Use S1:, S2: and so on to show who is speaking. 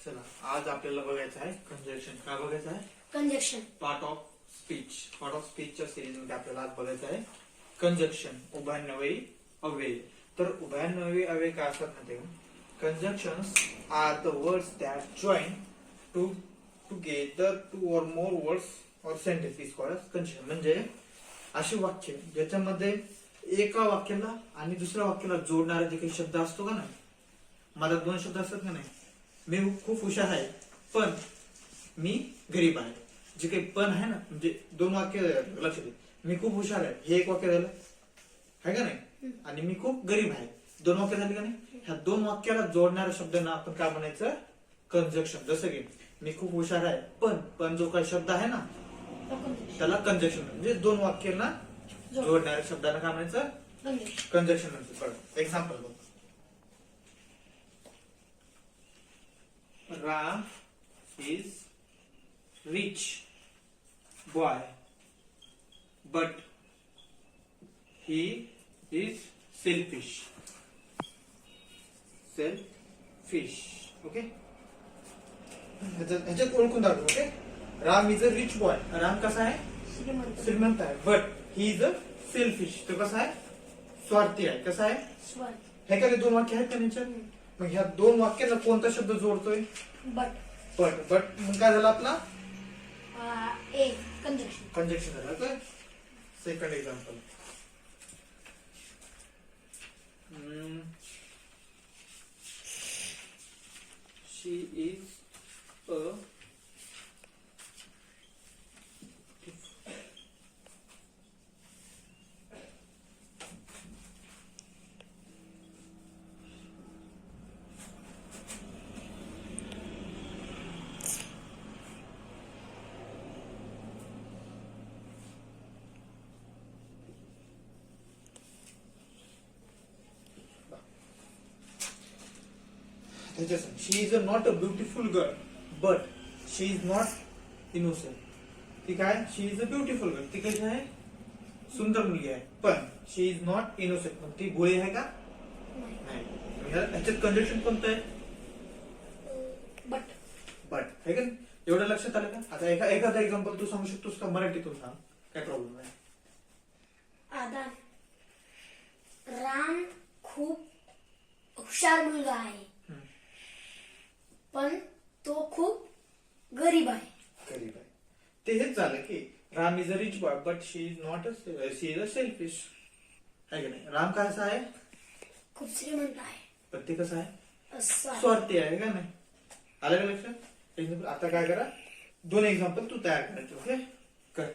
S1: चला आज आपल्याला बघायचं आहे कंजक्शन. काय बघायचं आहे?
S2: Conjunction.
S1: Part of speech. Part of स्पीचच्या सिरीज मध्ये आपल्याला आज बघायचं आहे कंजक्शन, उभयन्वयी अव्यय. तर उभयन्वयी अव्यय काय असतात माहिती का? Conjunctions are the words that join together two or more words or sentence is called as conjunction. म्हणजे अशी वाक्य ज्याच्यामध्ये एका वाक्याला आणि दुसऱ्या वाक्याला जोडणारा जे काही शब्द असतो का नाही, मला दोन शब्द असतात का नाही, मी खूप हुशार आहे पण मी गरीब आहे. जे काही पण आहे ना, म्हणजे दोन वाक्य लक्ष दे. मी खूप हुशार आहे हे एक वाक्य झालं आहे का नाही, आणि मी खूप गरीब आहे दोन वाक्य झाली का नाही. ह्या दोन वाक्याला जोडणाऱ्या शब्दांना आपण काय म्हणायचं? कंजक्शन. जसं की मी खूप हुशार आहे पण जो काही शब्द आहे ना त्याला कंजक्शन, म्हणजे दोन वाक्यांना जोडणाऱ्या शब्दांना काय म्हणायचं? कंजक्शन म्हणतो. एक्झाम्पल बघ. Ram is rich boy, but he is selfish. Selfish. Okay? ह्याच्यात ओळखून दाखव. Okay? Ram is a rich boy. Ram कसा आहे? श्रीमंत आहे. But he is a selfish. तो कसा आहे? स्वार्थी आहे. कसा आहे? हे का दोन वाक्य आहेत का ह्याच्यात? मग ह्या दोन वाक्याला कोणता शब्द जोडतोय?
S2: बट.
S1: बट मग काय झालं आपला?
S2: कंजक्शन.
S1: कंजक्शन झालं. तर second example. She is a she is not a beautiful girl but she is not innocent. ती काय? शी इज अ ब्युटिफुल गर्ल. ती कशी आहे? सुंदर मुलगी आहे पण शी इज नॉट इनोसेंट. मग ती भोळी आहे का? नाही. ह्याच्यात कंजक्शन कोणतं आहे?
S2: बट.
S1: बट आहे का? एवढं लक्षात आलं का? आता एखादा एक्झाम्पल तू सांगू शकतोस का? मराठीतून सांग, काय प्रॉब्लेम आहे.
S2: आता राम खूप हुशार मुलगा आहे पण तो खूप गरीब आहे.
S1: गरीब आहे. ते हेच झालं की Ram is a rich boy but she is not she is a selfish. आहे का नाही? राम कसा आहे?
S2: खूप श्रीमंत आहे
S1: पण ते कसं आहे?
S2: स्वार्थी.
S1: स्वार्थी आहे का नाही? आलं का लक्षात? आता काय करा, दोन एक्झाम्पल तू तयार करायचे. ओके कर.